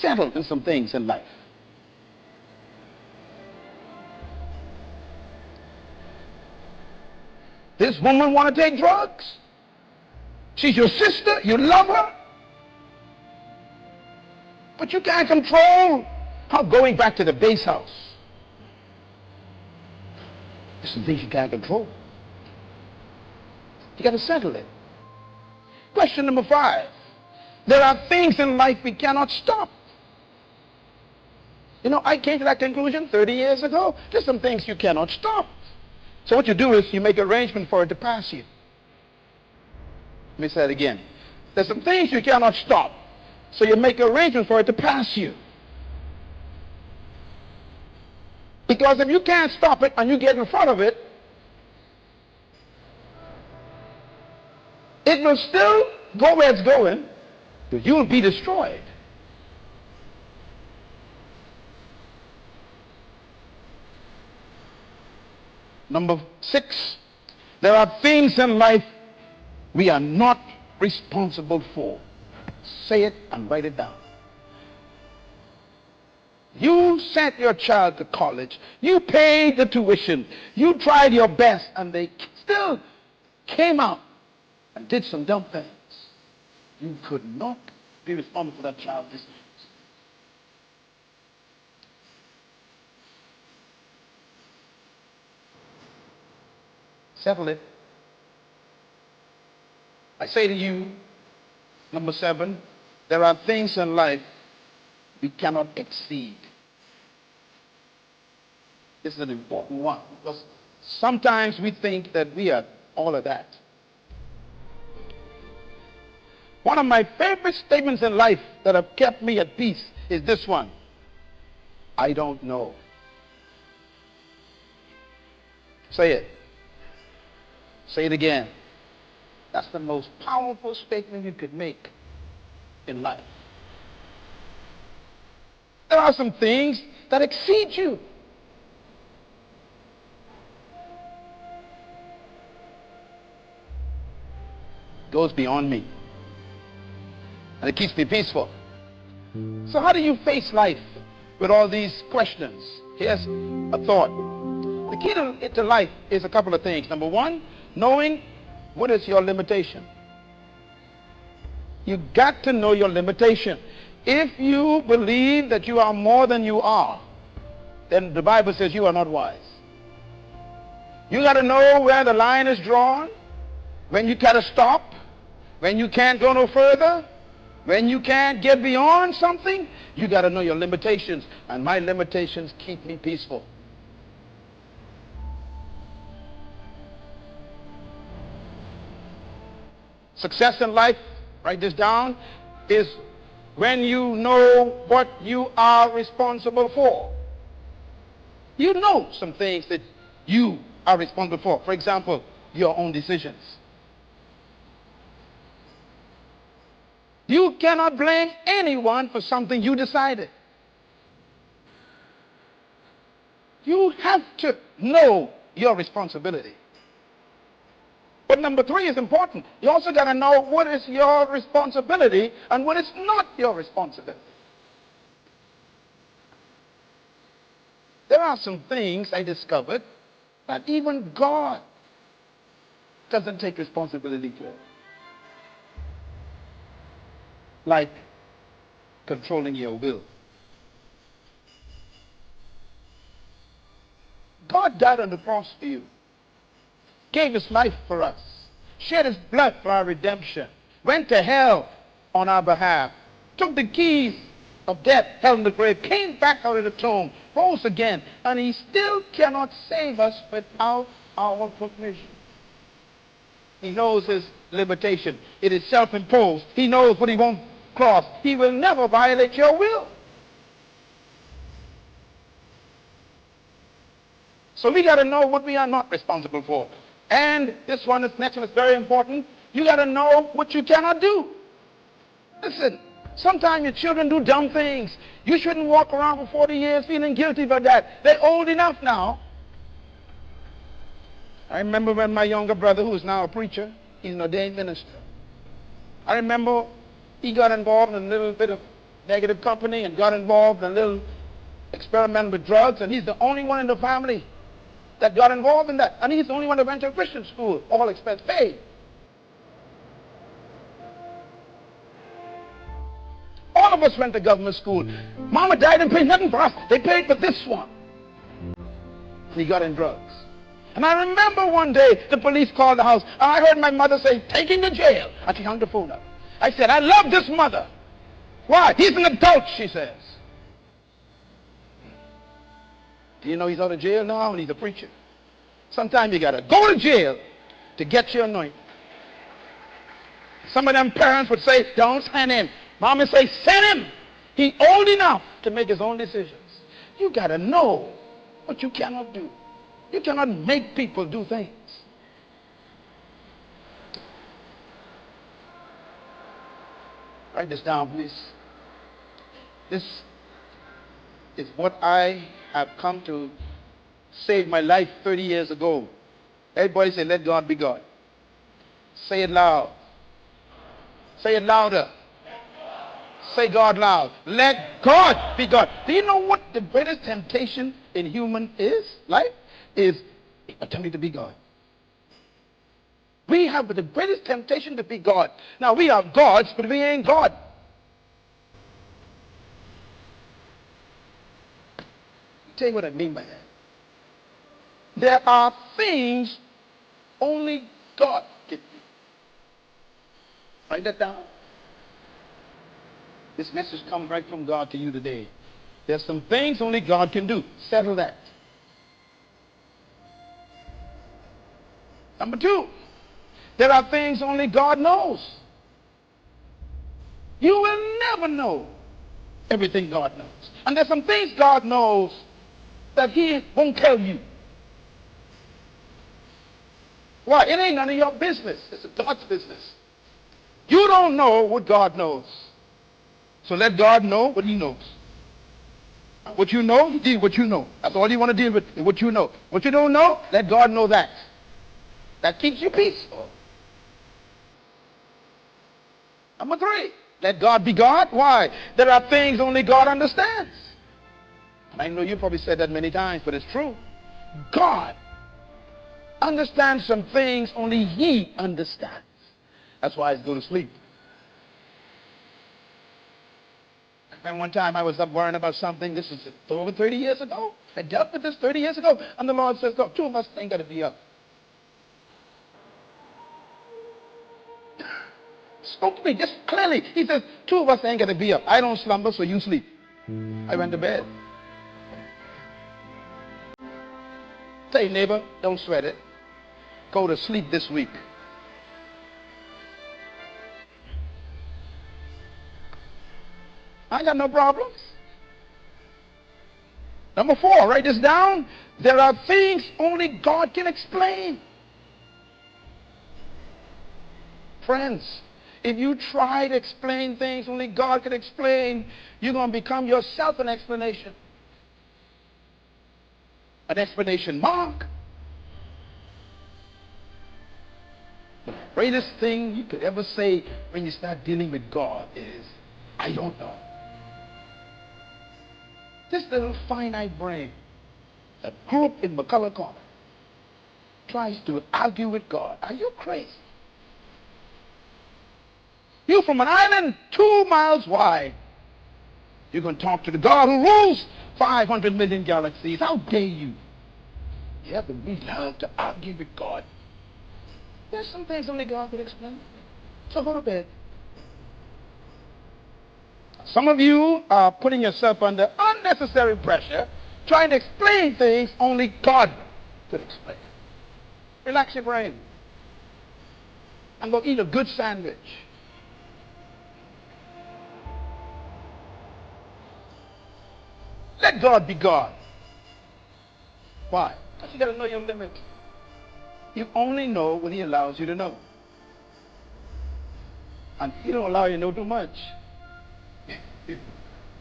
settled in some things in life. This woman want to take drugs. She's your sister. You love her. But you can't control her going back to the base house. There's some things you can't control. You got to settle it. Question number 5. There are things in life we cannot stop. You know, I came to that conclusion 30 years ago. There's some things you cannot stop. So what you do is you make arrangement for it to pass you. Let me say it again. There's some things you cannot stop. So you make arrangement for it to pass you. Because if you can't stop it and you get in front of it, it will still go where it's going, but you'll be destroyed. Number 6, there are things in life we are not responsible for. Say it and write it down. You sent your child to college. You paid the tuition. You tried your best, and they still came out and did some dumb things. You could not be responsible for that child's decisions. Settle it. I say to you, number 7, there are things in life we cannot exceed. This is an important one because sometimes we think that we are all of that. One of my favorite statements in life that have kept me at peace is this one: I don't know. Say it. Say it again. That's the most powerful statement you could make in life. There are some things that exceed you. It goes beyond me. And it keeps me peaceful. So how do you face life with all these questions? Here's a thought. The key to life is a couple of things. Number 1, knowing what is your limitation. You got to know your limitation. If you believe that you are more than you are, then the Bible says you are not wise. You got to know where the line is drawn, when you got to stop, when you can't go no further, when you can't get beyond something. You got to know your limitations, and my limitations keep me peaceful. Success in life, write this down, is when you know what you are responsible for. You know some things that you are responsible for. For example, your own decisions. You cannot blame anyone for something you decided. You have to know your responsibility. But number 3 is important. You also got to know what is your responsibility and what is not your responsibility. There are some things I discovered that even God doesn't take responsibility for. Like controlling your will. God died on the cross for you. Gave his life for us, shed his blood for our redemption, went to hell on our behalf, took the keys of death, hell, and the grave, came back out of the tomb, rose again, and he still cannot save us without our permission. He knows his limitation. It is self-imposed. He knows what he won't cross. He will never violate your will. So we got to know what we are not responsible for. And this one, this next one is very important. You got to know what you cannot do. Listen, sometimes your children do dumb things. You shouldn't walk around for 40 years feeling guilty about that. They're old enough now. I remember when my younger brother, who is now a preacher, he's an ordained minister. I remember he got involved in a little bit of negative company and got involved in a little experiment with drugs, and he's the only one in the family that got involved in that. And he's the only one that went to a Christian school, all expense paid. All of us went to government school. Mama died and paid nothing for us. They paid for this one. And he got in drugs. And I remember one day the police called the house, and I heard my mother say, "Take him to jail." And she hung the phone up. I said, "I love this mother." Why? He's an adult, she says. Do you know he's out of jail now and he's a preacher? Sometimes you got to go to jail to get your anointing. Some of them parents would say, "Don't send him." Mom would say, "Send him. He's old enough to make his own decisions." You got to know what you cannot do. You cannot make people do things. Write this down, please. This is what I have come to save my life 30 years ago. Everybody say, "Let God be God." Say it loud. Say it louder. Say God loud. Let God be God. Do you know what the greatest temptation in human life is? Attempting to be God. We have the greatest temptation to be God. Now we are gods, but we ain't God. I'll tell you what I mean by that. There are things only God can do. Write that down. This message comes right from God to you today. There's some things only God can do. Settle that. Number two, there are things only God knows. You will never know everything God knows. And there's some things God knows that he won't tell you. Why? It ain't none of your business. It's God's business. You don't know what God knows. So let God know what he knows. What you know, you deal with what you know. That's all you want to deal with, is what you know. What you don't know, let God know that. That keeps you peaceful. Number three, let God be God. Why? There are things only God understands. And I know you probably said that many times, but it's true. God understands some things only he understands. That's why I go to sleep. And one time I was up worrying about something. This is over 30 years ago. I dealt with this 30 years ago. And the Lord says, "Look, two of us ain't got to be up." Spoke to me just clearly. He says, "Two of us ain't got to be up. I don't slumber, so you sleep." I went to bed. Tell your neighbor, don't sweat it. Go to sleep this week. I got no problems. Number four, write this down. There are things only God can explain. Friends, if you try to explain things only God can explain, you're going to become yourself an explanation. An explanation mark. The greatest thing you could ever say when you start dealing with God is, "I don't know." This little finite brain that grew up in McCullough Corner tries to argue with God. Are you crazy? You from an island 2 miles wide, you can talk to the God who rules 500 million galaxies. How dare you? Yeah, but we love to argue with God. There's some things only God can explain. So go to bed. Some of you are putting yourself under unnecessary pressure, trying to explain things only God could explain. Relax your brain. And go eat a good sandwich. Let God be God. Why? Because you got to know your limits. You only know what he allows you to know. And he don't allow you to know too much.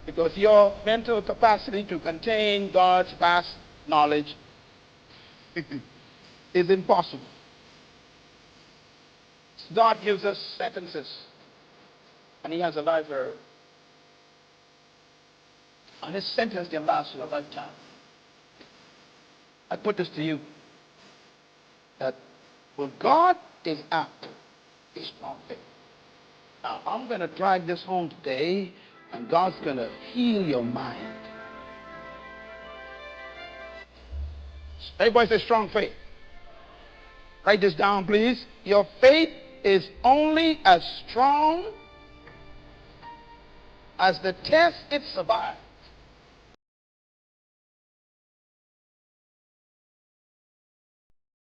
Because your mental capacity to contain God's vast knowledge is impossible. God gives us sentences, and he has a library. And this sentence can last you a lifetime. I put this to you, that when God is after a strong faith. Now, I'm going to drive this home today, and God's going to heal your mind. Everybody say strong faith. Write this down, please. Your faith is only as strong as the test it survived.